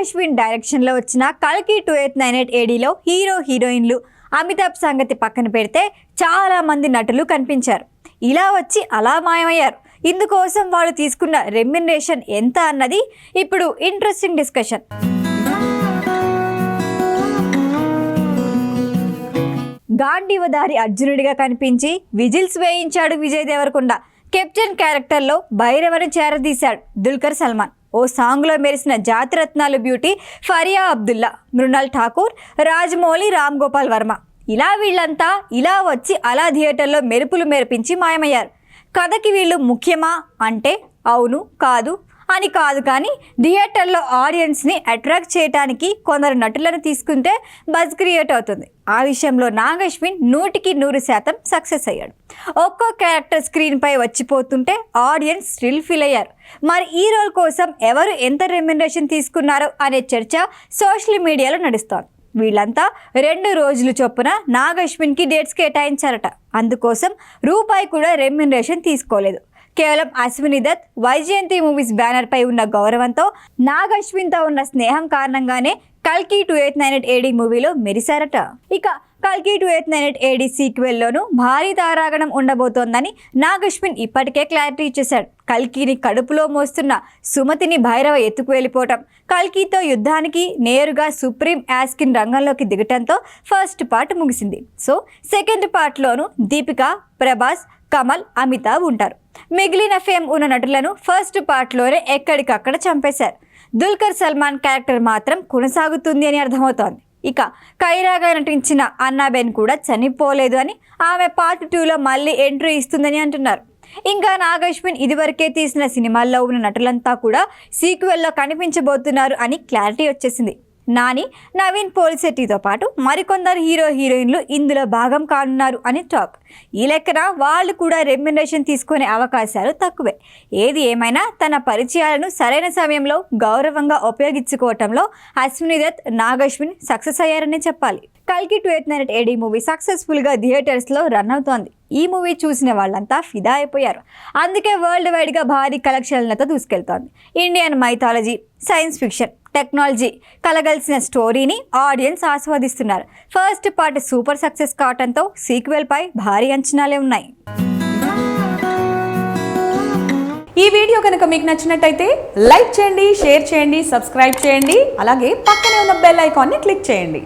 అశ్విన్ డైరెక్షన్లో వచ్చిన కల్కి 2898 ఏడీలో హీరో హీరోయిన్లు అమితాబ్ సంగతి పక్కన పెడితే చాలా మంది నటులు కనిపించారు. ఇలా వచ్చి అలా మాయమయ్యారు. ఇందుకోసం వాళ్ళు తీసుకున్న రెమ్యునరేషన్ ఎంత అన్నది ఇప్పుడు ఇంట్రెస్టింగ్ డిస్కషన్. గాంధీవదారి అర్జునుడిగా కనిపించి విజిల్స్ వేయించాడు విజయ్ దేవరకొండ. కెప్టెన్ క్యారెక్టర్లో భైరవను చేరదీశాడు దుల్కర్ సల్మాన్. ఓ సాంగ్లో మెరిసిన జాతిరత్నాలు బ్యూటీ ఫరియా అబ్దుల్లా, మృణాల్ ఠాకూర్, రాజమౌళి, రామ్ గోపాల్ వర్మ వీళ్ళంతా ఇలా వచ్చి అలా థియేటర్లో మెరుపులు మెరిపించి మాయమయ్యారు. కథకి వీళ్ళు ముఖ్యమా అంటే అవును కాదు అని కాదు, కానీ థియేటర్లో ఆడియన్స్ని అట్రాక్ట్ చేయడానికి కొందరు నటులను తీసుకుంటే బజ్ క్రియేట్ అవుతుంది. ఆ విషయంలో నాగ్ అశ్విన్ 100% సక్సెస్ అయ్యాడు. ఒక్కో క్యారెక్టర్ స్క్రీన్పై వచ్చిపోతుంటే ఆడియన్స్ థ్రిల్ ఫీల్ అయ్యారు. మరి ఈ రోల్ కోసం ఎవరు ఎంత రెమ్యునరేషన్ తీసుకున్నారో అనే చర్చ సోషల్ మీడియాలో నడుస్తోంది. వీళ్ళంతా 2 రోజులు చొప్పున నాగ్ అశ్విన్కి డేట్స్ కేటాయించారట. అందుకోసం రూపాయి కూడా రెమ్యునరేషన్ తీసుకోలేదు. కేవలం అశ్విని దత్, వైజయంతి మూవీస్ బ్యానర్ పై ఉన్న గౌరవంతో నాగ్ అశ్విన్తో ఉన్న స్నేహం కారణంగానే కల్కి 2898 ఏడీ మూవీలో మెరిశారట. ఇక కల్కి 2898 ఏడీ సీక్వెల్లోనూ భారీ తారాగణం ఉండబోతోందని నాగ్ అశ్విన్ ఇప్పటికే క్లారిటీ ఇచ్చేశాడు. కల్కిని కడుపులో మోస్తున్న సుమతిని భైరవ ఎత్తుకు వెళ్ళిపోవటం, కల్కితో యుద్ధానికి నేరుగా సుప్రీం యాస్కిన్ రంగంలోకి దిగటంతో ఫస్ట్ పార్ట్ ముగిసింది. సో సెకండ్ పార్ట్లోనూ దీపిక, ప్రభాస్, కమల్, అమితాబ్ ఉంటారు. మిగిలిన ఫేమ్ ఉన్న నటులను ఫస్ట్ పార్ట్లోనే ఎక్కడికక్కడ చంపేశారు. దుల్కర్ సల్మాన్ క్యారెక్టర్ మాత్రం కొనసాగుతుంది అని అర్థమవుతోంది. ఇక కైరాగా నటించిన అన్నాబెన్ కూడా చనిపోలేదు అని, ఆమె పార్ట్ 2లో మళ్ళీ ఎంట్రీ ఇస్తుందని అంటున్నారు. ఇంకా నాగ్ అశ్విన్ ఇదివరకే తీసిన సినిమాల్లో ఉన్న నటులంతా కూడా సీక్వెల్లో కనిపించబోతున్నారు అని క్లారిటీ వచ్చేసింది. నాని, నవీన్ పోలిశెట్టితో పాటు మరికొందరు హీరో హీరోయిన్లు ఇందులో భాగం కానున్నారు అని టాక్. ఈ లెక్కన వాళ్ళు కూడా రెమ్యునరేషన్ తీసుకునే అవకాశాలు తక్కువే. ఏది ఏమైనా తన పరిచయాలను సరైన సమయంలో గౌరవంగా ఉపయోగించుకోవటంలో అశ్విని దత్, నాగ్ అశ్విన్ సక్సెస్ అయ్యారని చెప్పాలి. కల్కి 2898 ఏడీ మూవీ సక్సెస్ఫుల్గా థియేటర్స్లో రన్ అవుతోంది. ఈ మూవీ చూసిన వాళ్ళంతా ఫిదా అయిపోయారు. అందుకే వరల్డ్ వైడ్గా భారీ కలెక్షన్లతో దూసుకెళ్తోంది. Indian mythology, science fiction, technology కలగలిసిన స్టోరీని ఆడియన్స్ ఆస్వాదిస్తున్నారు. ఫస్ట్ పార్ట్ సూపర్ సక్సెస్ కావడంతో సీక్వెల్ పై భారీ అంచనాలే ఉన్నాయి. ఈ వీడియో కనుక మీకు నచ్చినట్టయితే లైక్ చేయండి, షేర్ చేయండి, సబ్స్క్రైబ్ చేయండి. అలాగే పక్కనే ఉన్న బెల్ ఐకాన్ని క్లిక్ చేయండి.